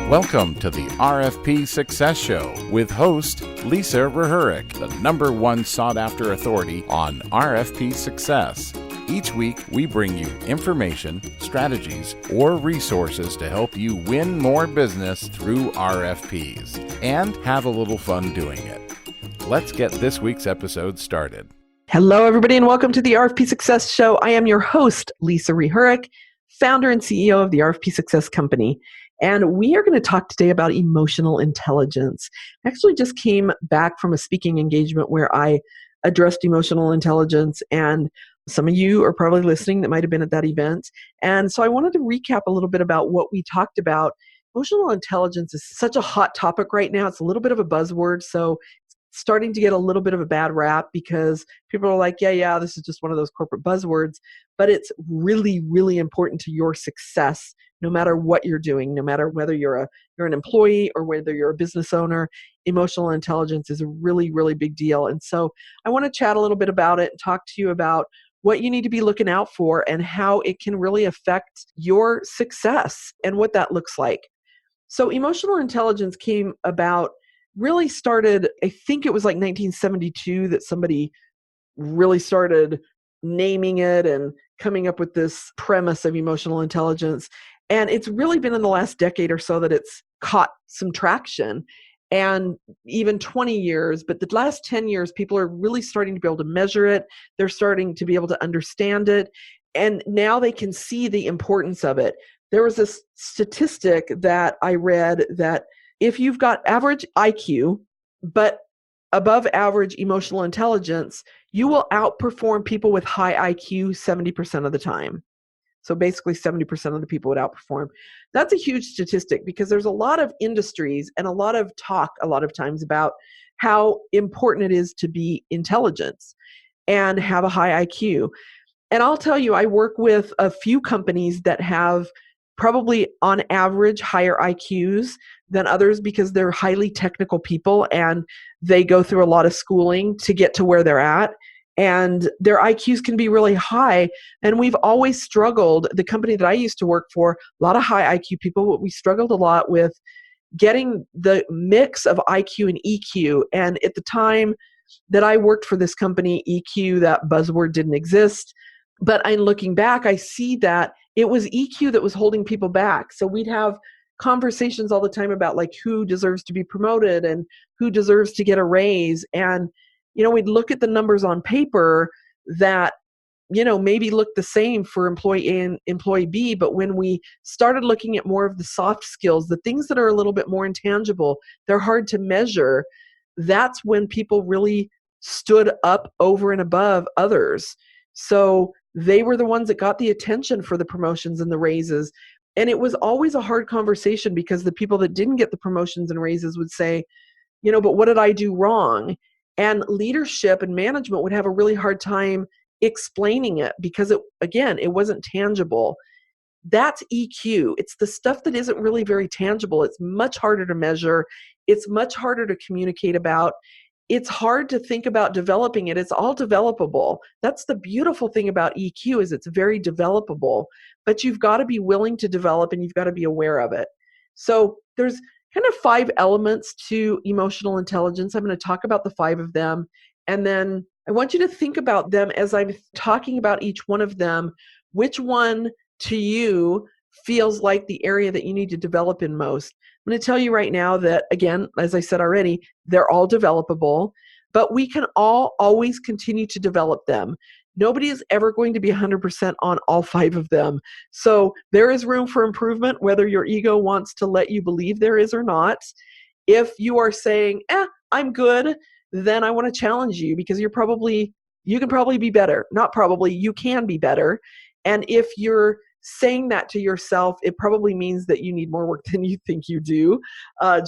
Welcome to the RFP Success Show with host Lisa Rehurek, the #1 sought-after authority on RFP success. Each week, we bring you information, strategies, or resources to help you win more business through RFPs and have a little fun doing it. Let's get this week's episode started. Hello, everybody, and welcome to the RFP Success Show. I am your host, Lisa Rehurek, founder and CEO of the RFP Success Company. And we are going to talk today about emotional intelligence. I actually just came back from a speaking engagement where I addressed emotional intelligence, and some of you are probably listening that might have been at that event. And so I wanted to recap a little bit about what we talked about. Emotional intelligence is such a hot topic right now. It's a little bit of a buzzword, so it's starting to get a little bit of a bad rap because people are like, yeah, this is just one of those corporate buzzwords. But it's really, really important to your success, no matter what you're doing, no matter whether you're an employee or whether you're a business owner. Emotional intelligence is a really, really big deal. And so I want to chat a little bit about it and talk to you about what you need to be looking out for and how it can really affect your success and what that looks like. So emotional intelligence came about, really started, I think it was like 1972 that somebody really started naming it and coming up with this premise of emotional intelligence. And it's really been in the last decade or so that it's caught some traction, and even 20 years. But the last 10 years, people are really starting to be able to measure it. They're starting to be able to understand it. And now they can see the importance of it. There was this statistic that I read that if you've got average IQ, but above average emotional intelligence, you will outperform people with high IQ 70% of the time. So basically 70% of the people would outperform. That's a huge statistic because there's a lot of industries and a lot of talk a lot of times about how important it is to be intelligent and have a high IQ. And I'll tell you, I work with a few companies that have probably on average higher IQs than others because they're highly technical people and they go through a lot of schooling to get to where they're at. And their IQs can be really high. And we've always struggled, the company that I used to work for, a lot of high IQ people, but we struggled a lot with getting the mix of IQ and EQ. And at the time that I worked for this company, EQ, that buzzword didn't exist. But I'm looking back, I see that it was EQ that was holding people back. So we'd have conversations all the time about like who deserves to be promoted and who deserves to get a raise. And we'd look at the numbers on paper that, maybe look the same for employee A and employee B. But when we started looking at more of the soft skills, the things that are a little bit more intangible, they're hard to measure. That's when people really stood up over and above others. So they were the ones that got the attention for the promotions and the raises. And it was always a hard conversation because the people that didn't get the promotions and raises would say, but what did I do wrong? And leadership and management would have a really hard time explaining it because it wasn't tangible. That's EQ. It's the stuff that isn't really very tangible. It's much harder to measure. It's much harder to communicate about. It's hard to think about developing it. It's all developable. That's the beautiful thing about EQ is it's very developable, but you've got to be willing to develop and you've got to be aware of it. So there's kind of 5 elements to emotional intelligence. I'm going to talk about the 5 of them. And then I want you to think about them as I'm talking about each one of them. Which one to you feels like the area that you need to develop in most? I'm going to tell you right now that, again, as I said already, they're all developable, but we can always continue to develop them. Nobody is ever going to be 100% on all 5 of them. So there is room for improvement, whether your ego wants to let you believe there is or not. If you are saying, I'm good, then I want to challenge you because you can probably be better. Not probably, you can be better. And if you're saying that to yourself, it probably means that you need more work than you think you do.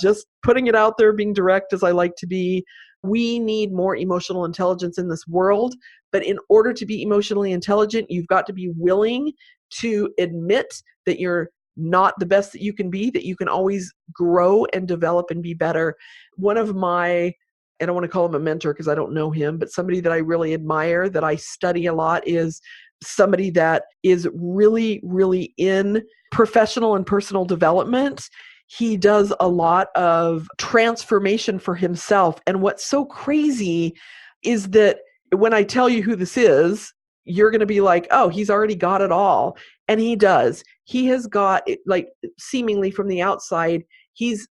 Just putting it out there, being direct as I like to be. We need more emotional intelligence in this world, but in order to be emotionally intelligent, you've got to be willing to admit that you're not the best that you can be, that you can always grow and develop and be better. One of my, I don't want to call him a mentor because I don't know him, but somebody that I really admire, that I study a lot, is somebody that is really, really in professional and personal development. He does a lot of transformation for himself. And what's so crazy is that when I tell you who this is, you're going to be like, oh, he's already got it all. And he does. He has got it, like, seemingly from the outside, he's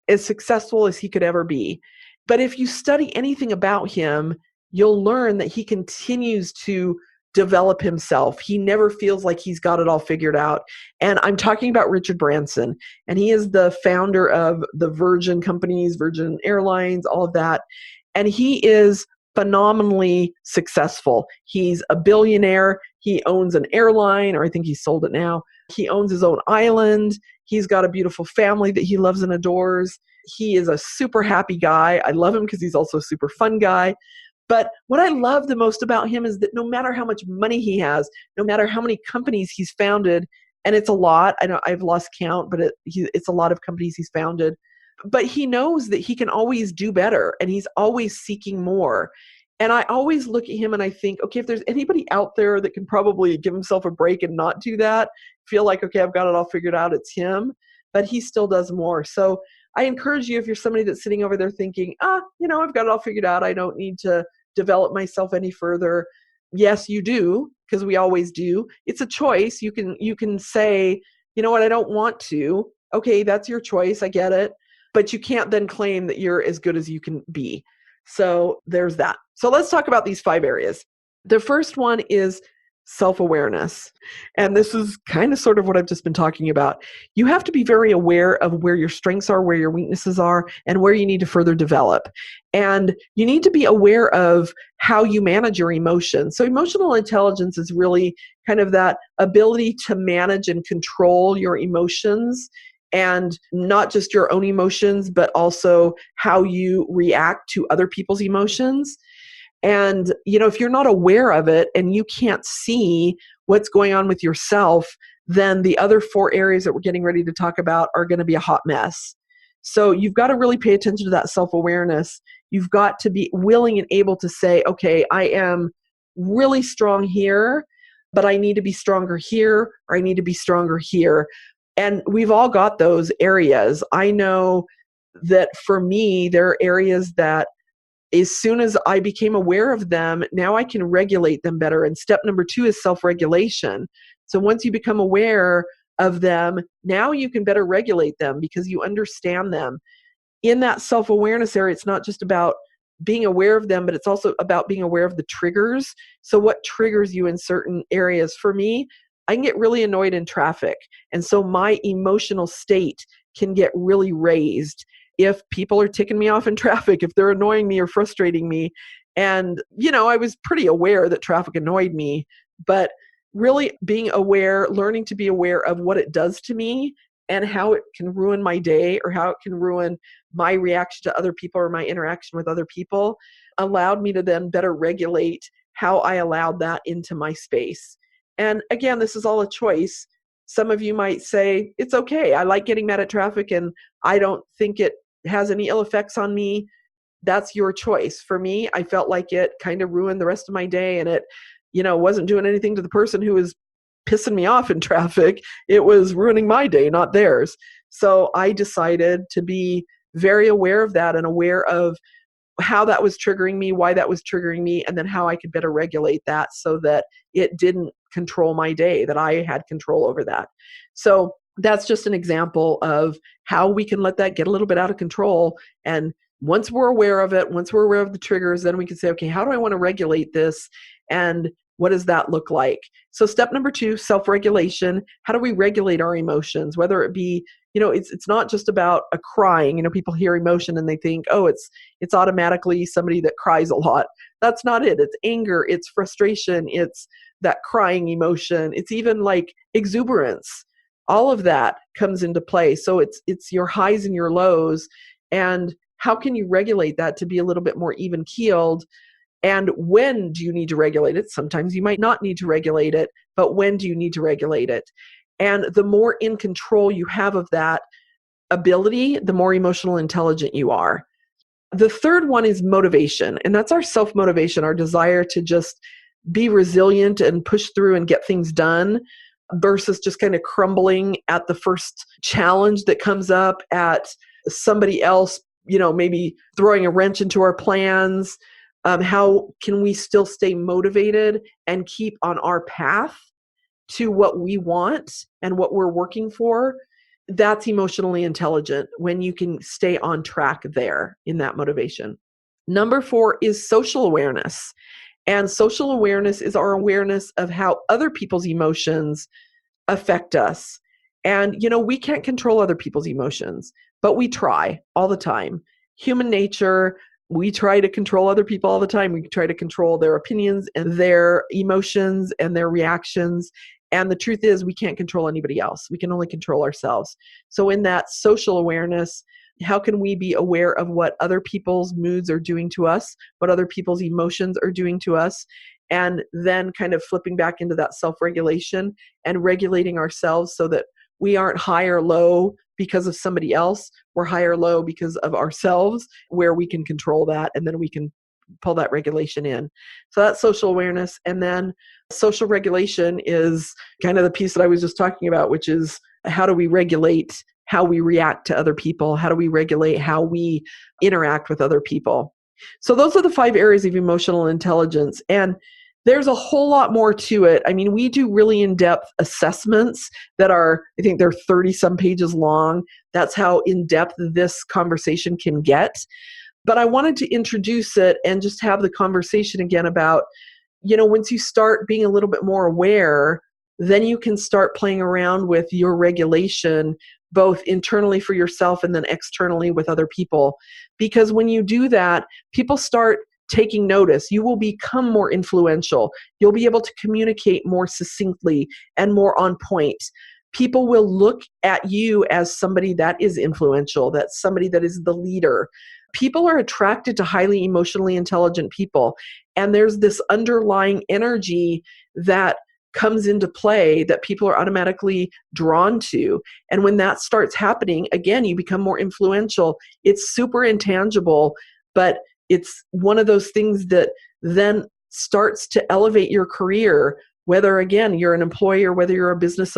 as successful as he could ever be. But if you study anything about him, you'll learn that he continues to develop himself. He never feels like he's got it all figured out. And I'm talking about Richard Branson, and he is the founder of the Virgin companies, Virgin Airlines, all of that. And he is phenomenally successful. He's a billionaire. He owns an airline, or I think he sold it now. He owns his own island. He's got a beautiful family that he loves and adores. He is a super happy guy. I love him because he's also a super fun guy. But what I love the most about him is that no matter how much money he has, no matter how many companies he's founded, and it's a lot, I know I've lost count, but it's a lot of companies he's founded, but he knows that he can always do better, and he's always seeking more. And I always look at him and I think, okay, if there's anybody out there that can probably give himself a break and not do that, feel like, okay, I've got it all figured out, it's him, but he still does more. So I encourage you, if you're somebody that's sitting over there thinking, I've got it all figured out, I don't need to develop myself any further. Yes, you do, because we always do. It's a choice. You can say, you know what, I don't want to. Okay, that's your choice. I get it. But you can't then claim that you're as good as you can be. So there's that. So let's talk about these 5 areas. The first one is self-awareness. And this is kind of sort of what I've just been talking about. You have to be very aware of where your strengths are, where your weaknesses are, and where you need to further develop. And you need to be aware of how you manage your emotions. So emotional intelligence is really kind of that ability to manage and control your emotions, and not just your own emotions, but also how you react to other people's emotions. And, if you're not aware of it and you can't see what's going on with yourself, then the other 4 areas that we're getting ready to talk about are going to be a hot mess. So you've got to really pay attention to that self-awareness. You've got to be willing and able to say, okay, I am really strong here, but I need to be stronger here, or I need to be stronger here. And we've all got those areas. I know that for me, there are areas that as soon as I became aware of them, now I can regulate them better. And step number 2 is self-regulation. So once you become aware of them, now you can better regulate them because you understand them. In that self-awareness area, it's not just about being aware of them, but it's also about being aware of the triggers. So what triggers you in certain areas? For me, I can get really annoyed in traffic. And so my emotional state can get really raised if people are ticking me off in traffic, if they're annoying me or frustrating me. And, I was pretty aware that traffic annoyed me, but really being aware, learning to be aware of what it does to me and how it can ruin my day or how it can ruin my reaction to other people or my interaction with other people allowed me to then better regulate how I allowed that into my space. And again, this is all a choice. Some of you might say, it's okay. I like getting mad at traffic and I don't think it has any ill effects on me. That's your choice. For me, I felt like it kind of ruined the rest of my day, and it, wasn't doing anything to the person who was pissing me off in traffic. It was ruining my day, not theirs. So I decided to be very aware of that and aware of how that was triggering me, why that was triggering me, and then how I could better regulate that so that it didn't control my day, that I had control over that. So that's just an example of how we can let that get a little bit out of control. And once we're aware of it, once we're aware of the triggers, then we can say, okay, how do I want to regulate this? And what does that look like? So step number 2, self-regulation. How do we regulate our emotions? Whether it be, it's not just about a crying. People hear emotion and they think, oh, it's automatically somebody that cries a lot. That's not it. It's anger, it's frustration, it's that crying emotion. It's even like exuberance. All of that comes into play. So it's your highs and your lows. And how can you regulate that to be a little bit more even keeled? And when do you need to regulate it? Sometimes you might not need to regulate it, but when do you need to regulate it? And the more in control you have of that ability, the more emotional intelligent you are. The third one is motivation. And that's our self-motivation, our desire to just be resilient and push through and get things done. versus just kind of crumbling at the first challenge that comes up, at somebody else, maybe throwing a wrench into our plans. How can we still stay motivated and keep on our path to what we want and what we're working for? That's emotionally intelligent, when you can stay on track there in that motivation. Number 4 is social awareness. And social awareness is our awareness of how other people's emotions affect us. And, we can't control other people's emotions, but we try all the time. Human nature, we try to control other people all the time. We try to control their opinions and their emotions and their reactions. And the truth is, we can't control anybody else. We can only control ourselves. So in that social awareness, how can we be aware of what other people's moods are doing to us, what other people's emotions are doing to us, and then kind of flipping back into that self-regulation and regulating ourselves so that we aren't high or low because of somebody else. We're high or low because of ourselves, where we can control that, and then we can pull that regulation in. So that's social awareness. And then social regulation is kind of the piece that I was just talking about, which is how do we regulate how we react to other people? How do we regulate how we interact with other people? So those are the 5 areas of emotional intelligence. And there's a whole lot more to it. I mean, we do really in-depth assessments that are, I think they're 30 some pages long. That's how in-depth this conversation can get. But I wanted to introduce it and just have the conversation again about, once you start being a little bit more aware, then you can start playing around with your regulation, both internally for yourself and then externally with other people. Because when you do that, people start taking notice. You will become more influential. You'll be able to communicate more succinctly and more on point. People will look at you as somebody that is influential, that's somebody that is the leader. People are attracted to highly emotionally intelligent people. And there's this underlying energy that comes into play that people are automatically drawn to. And when that starts happening, again, you become more influential. It's super intangible, but it's one of those things that then starts to elevate your career, whether, again, you're an employee or whether you're a business